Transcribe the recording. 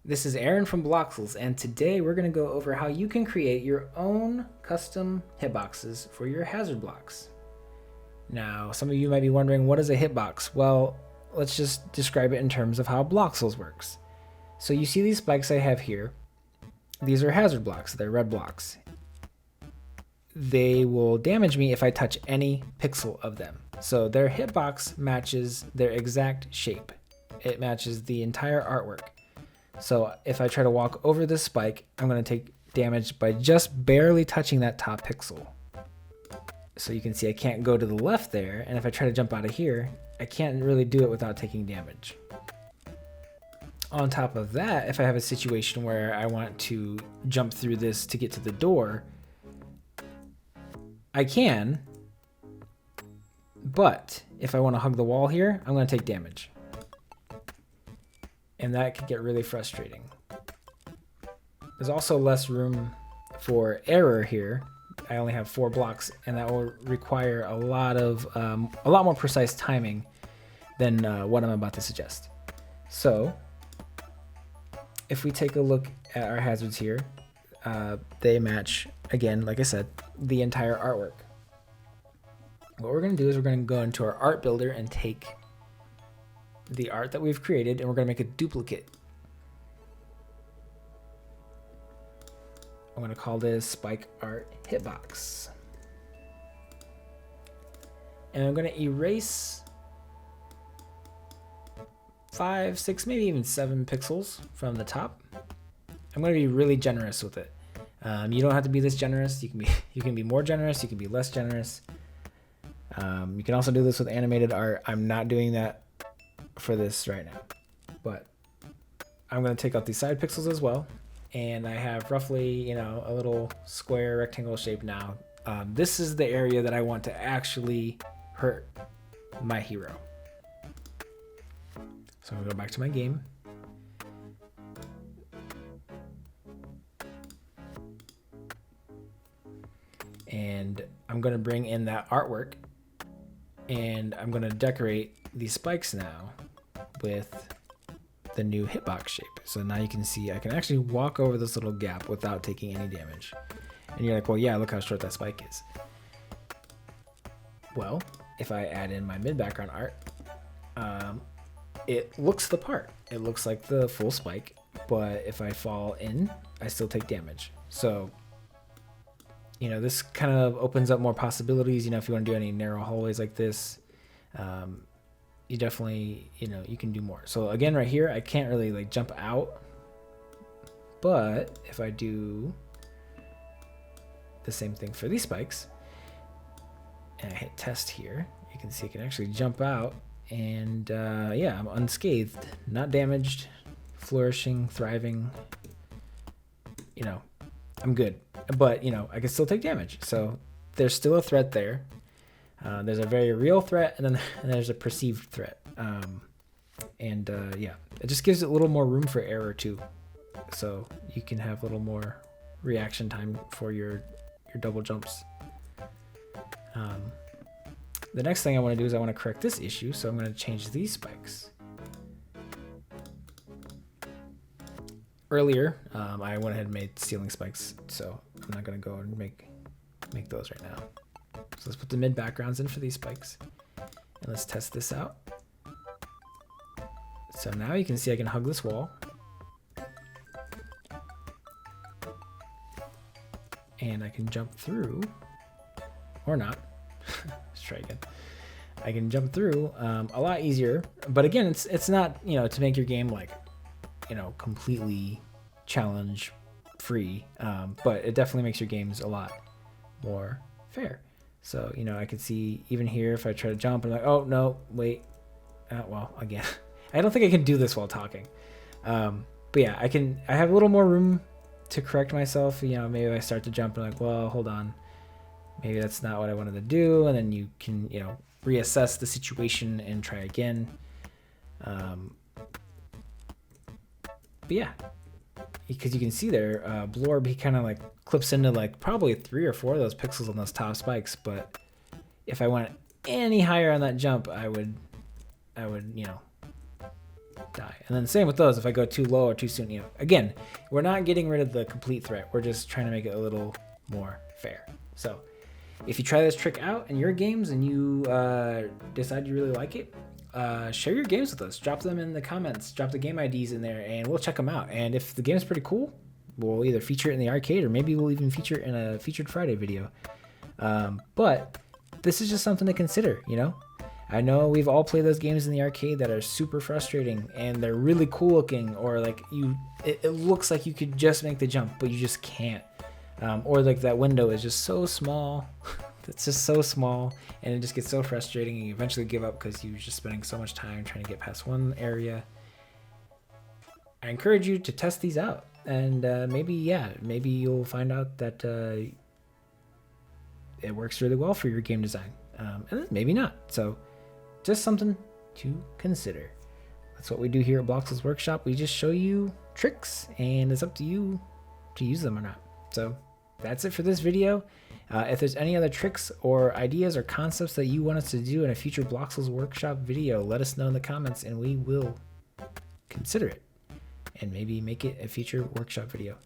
This is Aaron from Bloxels, and today we're going to go over how you can create your own custom hitboxes for your hazard blocks. Now, some of you might be wondering, what is a hitbox? Well, let's just describe it in terms of how Bloxels works. So you see these spikes I have here. These are hazard blocks. They're red blocks. They will damage me if I touch any pixel of them. So their hitbox matches their exact shape. It matches the entire artwork. So if I try to walk over this spike, I'm going to take damage by just barely touching that top pixel. So you can see I can't go to the left there, and if I try to jump out of here, I can't really do it without taking damage. On top of that, if I have a situation where I want to jump through this to get to the door, I can, but if I want to hug the wall here, I'm going to take damage. And that could get really frustrating. There's also less room for error here. I only have 4 blocks, and that will require a lot more precise timing than what I'm about to suggest. So, if we take a look at our hazards here, they match, again, like I said, the entire artwork. What we're going to do is we're going to go into our art builder and take the art that we've created, and we're going to make a duplicate. I'm going to call this Spike Art Hitbox. And I'm going to erase 5, 6, maybe even 7 pixels from the top. I'm going to be really generous with it. You don't have to be this generous. You can be more generous. You can be less generous. You can also do this with animated art. I'm not doing that for this right now, but I'm going to take out these side pixels as well, and I have roughly, a little square rectangle shape now. This is the area that I want to actually hurt my hero. So I'm going to go back to my game. And I'm going to bring in that artwork, and I'm going to decorate these spikes now with the new hitbox shape. So now you can see I can actually walk over this little gap without taking any damage. And you're like, well, yeah, look how short that spike is. Well, if I add in my mid-background art, it looks the part. It looks like the full spike, but if I fall in, I still take damage. So, this kind of opens up more possibilities. If you want to do any narrow hallways like this, you definitely, you can do more. So again, right here, I can't really jump out, but if I do the same thing for these spikes and I hit test here, you can see I can actually jump out, and yeah, I'm unscathed, not damaged, flourishing, thriving. I'm good, but I can still take damage. So there's still a threat there. There's a very real threat, and then there's a perceived threat. Yeah, it just gives it a little more room for error too. So you can have a little more reaction time for your double jumps. The next thing I want to do is I want to correct this issue. So I'm going to change these spikes. Earlier, I went ahead and made ceiling spikes, so I'm not going to go and make those right now. So let's put the mid backgrounds in for these spikes, and let's test this out. So now you can see I can hug this wall, and I can jump through, or not. Let's try again. I can jump through a lot easier, but again, it's not to make your game completely challenge free, but it definitely makes your games a lot more fair. So, I can see even here, if I try to jump, I'm like, oh, no, wait. Well, again, I don't think I can do this while talking. But yeah, I have a little more room to correct myself. Maybe if I start to jump and I'm like, well, hold on. Maybe that's not what I wanted to do. And then you can, reassess the situation and try again. But yeah, because you can see there, Blorb, he kind of clips into probably 3 or 4 of those pixels on those top spikes. But if I went any higher on that jump, I would die. And then the same with those, if I go too low or too soon, again, we're not getting rid of the complete threat. We're just trying to make it a little more fair. So if you try this trick out in your games and you decide you really like it, share your games with us. Drop them in the comments. Drop the game IDs in there, and we'll check them out. And if the game's pretty cool, we'll either feature it in the arcade, or maybe we'll even feature it in a Featured Friday video. But this is just something to consider, I know we've all played those games in the arcade that are super frustrating, and they're really cool looking, or like it looks like you could just make the jump, but you just can't. Or like that window is just so small. It's just so small, and it just gets so frustrating, and you eventually give up because you're just spending so much time trying to get past one area. I encourage you to test these out, and maybe you'll find out that it works really well for your game design, and maybe not. So just something to consider. That's what we do here at Bloxels Workshop. We just show you tricks, and it's up to you to use them or not. So that's it for this video. If there's any other tricks or ideas or concepts that you want us to do in a future Bloxels Workshop video, let us know in the comments, and we will consider it and maybe make it a future workshop video.